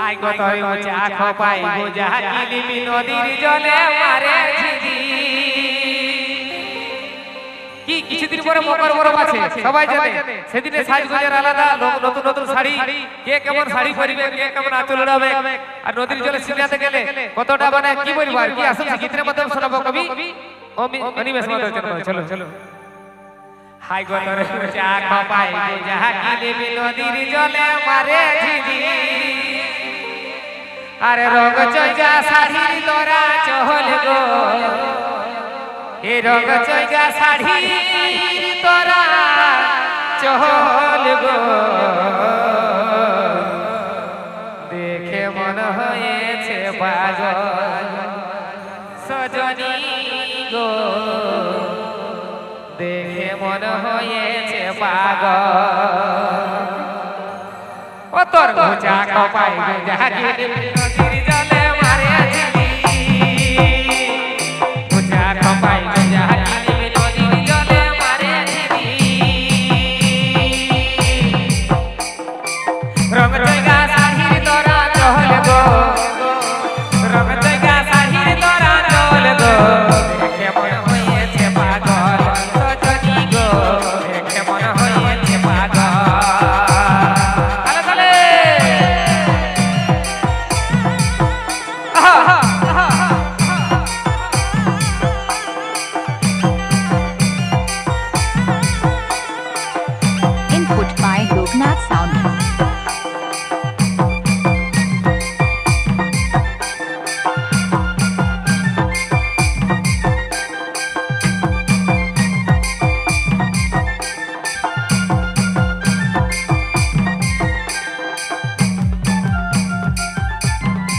I কত চা খপাই গোজা কিলিপি নদীর জলে মারে ঝিঝি। কি কিছুদিন পরে মকর পরব আছে, সবাই জানে। সেদিনে সাজগোজের আলাদা, নতুন নতুন শাড়ি, কে কেমন শাড়ি পরবে, কে কেমন আঁচল উড়াবে। আর নদীর জলে সিনাতে গেলে কতটা মানে কি বলবো আর কি। আসুন গীতের মাধ্যমে শোনাবো কবি অনিমেষ মাধব। চলো চলো। হাই গো তোর চা খপাই গোজা কিলিপি নদীর জলে মারে ঝিঝি। আরে রঙ চইজা শাড়ি তোরা চহল গো, এ রঙ চইজা শাড়ি তোরা চহল গো। দেখে মন হয়েছে পাগল সজনী গো, দেখে মন হয়েছে পাগল। ও তোর গোজা খপাই গোজা কিলিপি নদীর জলে মারে ঝিঝি। গোজা খপাই গোজা কিলিপি নদীর জলে মারে ঝিঝি। রঙ জয়গা শাড়ির তোরা চহল গো, রঙ জয়গা শাড়ির তোরা চহল গো। দেখে মন হয়েছে পাগল সজনী গো, দেখে মন হয়েছে পাগল। Input by Loknath Sound.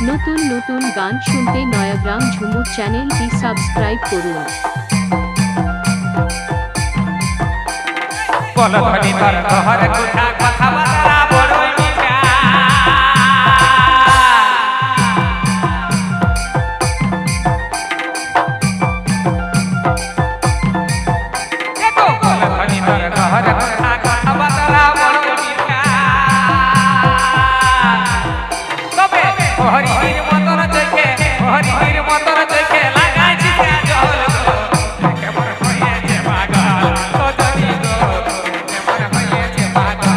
নতুন নতুন গান শুনতে নয়াগ্রাম ঝুমুর চ্যানেলটি সাবস্ক্রাইব করুন। বলো ধনী তোর ঘর কোথা কথাবার্তা বড়ই মিঠা। বলো ধনী তোর ঘর কোথা কথাবার্তা বড়ই মিঠা। তবে হরির মতন চোখে, হরির মতন চোখে লাগাইছি জল গো। কেমন হয়েছে পাগল সজনী গো, কেমন হয়েছে পাগল।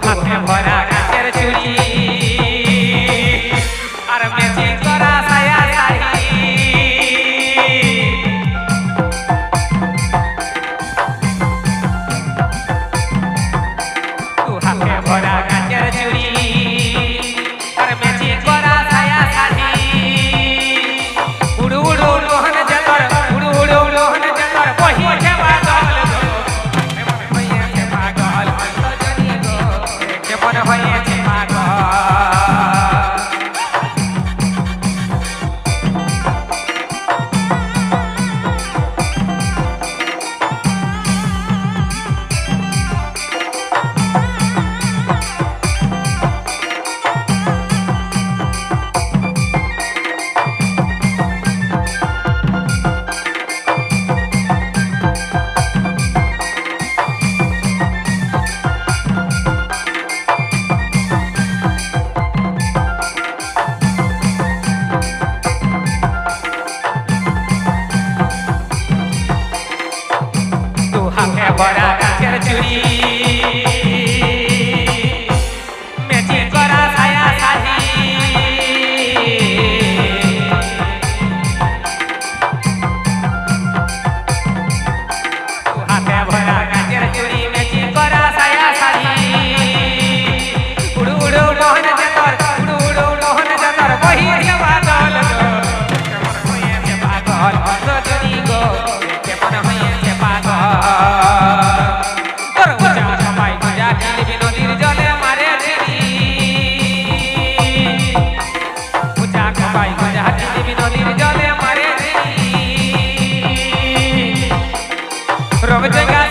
হাতে ভরা কাচের চুড়ি আর ম্যাচিং করা সায়া শাড়ি। হাতে ভরা কাচের চুড়ি আর ম্যাচিং করা সায়া শাড়ি। উড়ু উড়ু উড়োহন জতর, উড়ু উড়ু উড়োহন জতর বহিছে পাগল গো। কেমন হয়েছে পাগল সজনী গো, কেমন হয়েছে পাগল। হাতে ভরা কাচের চুড়ি ম্যাচিং করা সায়া শাড়ি। হাতে ভরা কাচের চুড়ি ম্যাচিং করা সায়া শাড়ি। উড়ু উড়ু উড়োহন জতর, উড়ু উড়ু উড়োহন জতর বহিছে পাগল গো। কেমন হয়েছে পাগল সজনী গো, কেমন হয়েছে রবি জায়গা